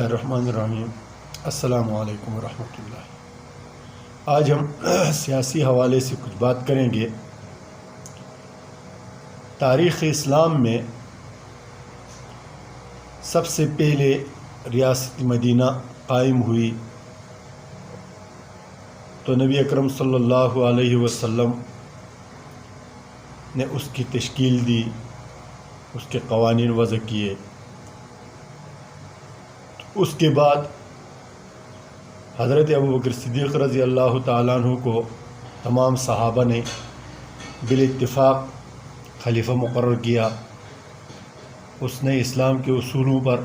الرحمن الرحیم۔ السلام علیکم ورحمۃ اللہ۔ آج ہم سیاسی حوالے سے کچھ بات کریں گے۔ تاریخ اسلام میں سب سے پہلے ریاست مدینہ قائم ہوئی تو نبی اکرم صلی اللہ علیہ وسلم نے اس کی تشکیل دی، اس کے قوانین وضع کیے۔ اس کے بعد حضرت ابوبکر صدیق رضی اللہ تعالیٰ عنہ کو تمام صحابہ نے بالاتفاق خلیفہ مقرر کیا۔ اس نے اسلام کے اصولوں پر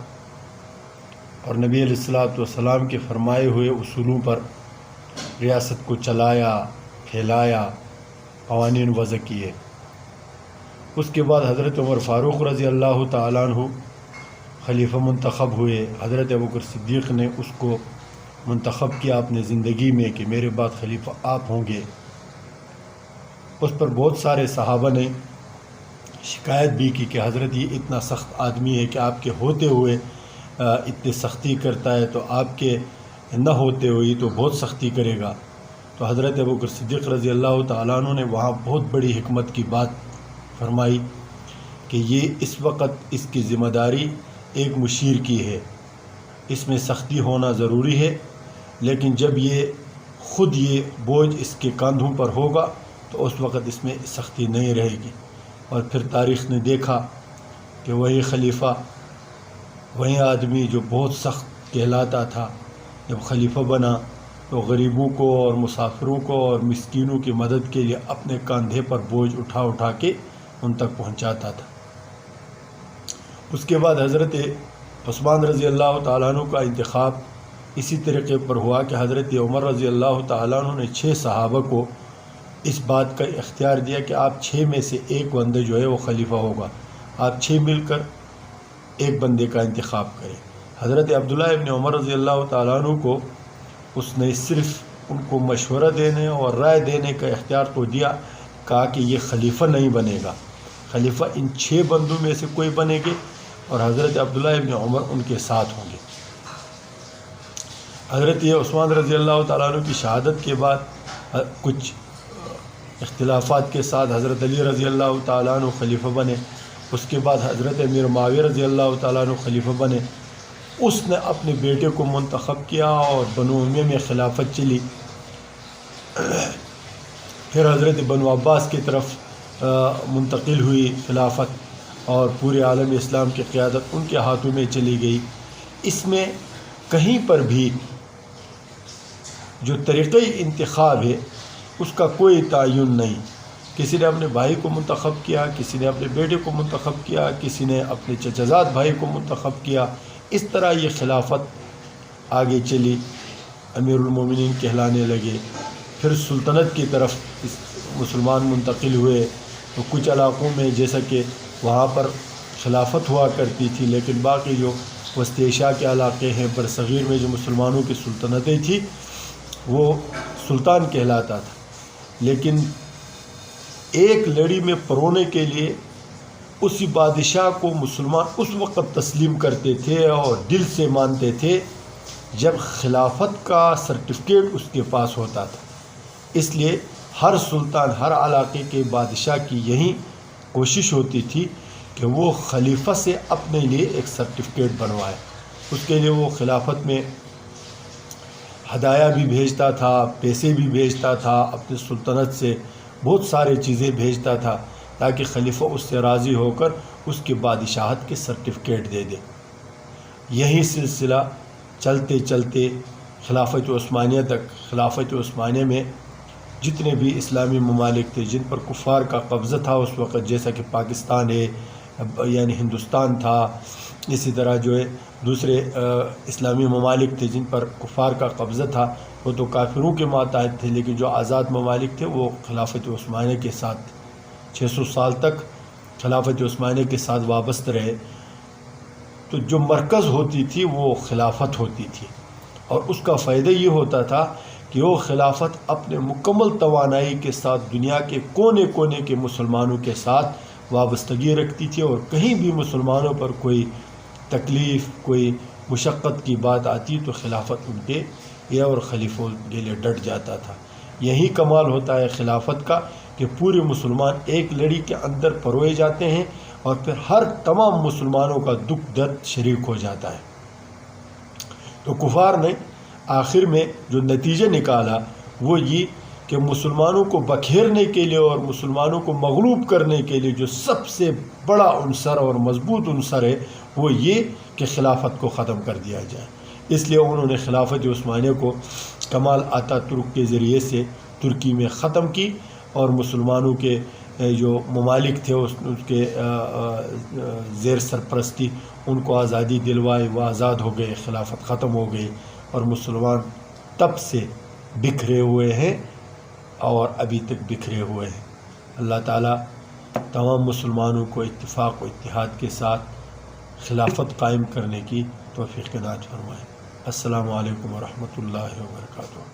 اور نبی علیہ الصلوۃ والسلام کے فرمائے ہوئے اصولوں پر ریاست کو چلایا، پھیلایا، قوانین وضع کیے۔ اس کے بعد حضرت عمر فاروق رضی اللہ تعالیٰ عنہ خلیفہ منتخب ہوئے۔ حضرت ابوبکر صدیق نے اس کو منتخب کیا اپنے زندگی میں کہ میرے بعد خلیفہ آپ ہوں گے۔ اس پر بہت سارے صحابہ نے شکایت بھی کی کہ حضرت یہ اتنا سخت آدمی ہے کہ آپ کے ہوتے ہوئے اتنی سختی کرتا ہے، تو آپ کے نہ ہوتے ہوئے تو بہت سختی کرے گا۔ تو حضرت ابوبکر صدیق رضی اللہ تعالیٰ عنہ نے وہاں بہت بڑی حکمت کی بات فرمائی کہ یہ اس وقت اس کی ذمہ داری ایک مشیر کی ہے، اس میں سختی ہونا ضروری ہے، لیکن جب یہ خود یہ بوجھ اس کے کاندھوں پر ہوگا تو اس وقت اس میں سختی نہیں رہے گی۔ اور پھر تاریخ نے دیکھا کہ وہی خلیفہ، وہی آدمی جو بہت سخت کہلاتا تھا، جب خلیفہ بنا تو غریبوں کو اور مسافروں کو اور مسکینوں کی مدد کے لیے اپنے کاندھے پر بوجھ اٹھا اٹھا کے ان تک پہنچاتا تھا۔ اس کے بعد حضرت عثمان رضی اللہ تعالیٰ عنہ کا انتخاب اسی طریقے پر ہوا کہ حضرت عمر رضی اللہ تعالیٰ عنہ نے 6 صحابہ کو اس بات کا اختیار دیا کہ آپ 6 میں سے ایک بندہ جو ہے وہ خلیفہ ہوگا، آپ 6 مل کر ایک بندے کا انتخاب کریں۔ حضرت عبداللہ ابن عمر رضی اللہ تعالیٰ عنہ کو اس نے صرف ان کو مشورہ دینے اور رائے دینے کا اختیار تو دیا، کہا کہ یہ خلیفہ نہیں بنے گا، خلیفہ ان 6 بندوں میں سے کوئی بنے گے اور حضرت عبداللہ ابن عمر ان کے ساتھ ہوں گے۔ حضرت عثمان رضی اللہ تعالیٰ عنہ کی شہادت کے بعد کچھ اختلافات کے ساتھ حضرت علی رضی اللہ تعالیٰ عنہ خلیفہ بنے۔ اس کے بعد حضرت امیر معاویہ رضی اللہ تعالیٰ عنہ خلیفہ بنے۔ اس نے اپنے بیٹے کو منتخب کیا اور بنو امیہ میں خلافت چلی۔ پھر حضرت بنو عباس کی طرف منتقل ہوئی خلافت اور پورے عالم اسلام کی قیادت ان کے ہاتھوں میں چلی گئی۔ اس میں کہیں پر بھی جو طریقۂ انتخاب ہے اس کا کوئی تعین نہیں، کسی نے اپنے بھائی کو منتخب کیا، کسی نے اپنے بیٹے کو منتخب کیا، کسی نے اپنے چچا بھائی کو منتخب کیا۔ اس طرح یہ خلافت آگے چلی، امیر المومنین کہلانے لگے۔ پھر سلطنت کی طرف مسلمان منتقل ہوئے تو کچھ علاقوں میں جیسا کہ وہاں پر خلافت ہوا کرتی تھی، لیکن باقی جو وسط ایشیا کے علاقے ہیں، برصغیر میں جو مسلمانوں کی سلطنتیں تھیں وہ سلطان کہلاتا تھا، لیکن ایک لڑی میں پرونے کے لیے اسی بادشاہ کو مسلمان اس وقت تسلیم کرتے تھے اور دل سے مانتے تھے جب خلافت کا سرٹیفکیٹ اس کے پاس ہوتا تھا۔ اس لیے ہر سلطان، ہر علاقے کے بادشاہ کی یہی کوشش ہوتی تھی کہ وہ خلیفہ سے اپنے لیے ایک سرٹیفکیٹ بنوائے۔ اس کے لیے وہ خلافت میں ہدایہ بھی بھیجتا تھا، پیسے بھی بھیجتا تھا، اپنی سلطنت سے بہت سارے چیزیں بھیجتا تھا تاکہ خلیفہ اس سے راضی ہو کر اس کی بادشاہت کے سرٹیفکیٹ دے دے۔ یہی سلسلہ چلتے چلتے خلافت عثمانیہ تک۔ خلافت عثمانیہ میں جتنے بھی اسلامی ممالک تھے جن پر کفار کا قبضہ تھا اس وقت، جیسا کہ پاکستان ہے، یعنی ہندوستان تھا، اسی طرح جو ہے دوسرے اسلامی ممالک تھے جن پر کفار کا قبضہ تھا، وہ تو کافروں کے ماتحت تھے، لیکن جو آزاد ممالک تھے وہ خلافت عثمانیہ کے ساتھ 600 سال تک خلافت عثمانیہ کے ساتھ وابستہ رہے۔ تو جو مرکز ہوتی تھی وہ خلافت ہوتی تھی، اور اس کا فائدہ یہ ہوتا تھا کہ وہ خلافت اپنے مکمل توانائی کے ساتھ دنیا کے کونے کونے کے مسلمانوں کے ساتھ وابستگی رکھتی تھی، اور کہیں بھی مسلمانوں پر کوئی تکلیف، کوئی مشقت کی بات آتی تو خلافت ان کے یہ اور خلیفوں کے لیے ڈٹ جاتا تھا۔ یہی کمال ہوتا ہے خلافت کا کہ پورے مسلمان ایک لڑی کے اندر پروئے جاتے ہیں اور پھر ہر تمام مسلمانوں کا دکھ درد شریک ہو جاتا ہے۔ تو کفار نے آخر میں جو نتیجہ نکالا وہ یہ کہ مسلمانوں کو بکھیرنے کے لیے اور مسلمانوں کو مغلوب کرنے کے لیے جو سب سے بڑا عنصر اور مضبوط عنصر ہے وہ یہ کہ خلافت کو ختم کر دیا جائے۔ اس لیے انہوں نے خلافت عثمانیہ کو کمال آتا ترک کے ذریعے سے ترکی میں ختم کی اور مسلمانوں کے جو ممالک تھے اس کے زیر سرپرستی ان کو آزادی دلوائی، وہ آزاد ہو گئے، خلافت ختم ہو گئی اور مسلمان تب سے بکھرے ہوئے ہیں اور ابھی تک بکھرے ہوئے ہیں۔ اللہ تعالیٰ تمام مسلمانوں کو اتفاق و اتحاد کے ساتھ خلافت قائم کرنے کی توفیق عنایت فرمائے۔ السلام علیکم ورحمۃ اللہ وبرکاتہ۔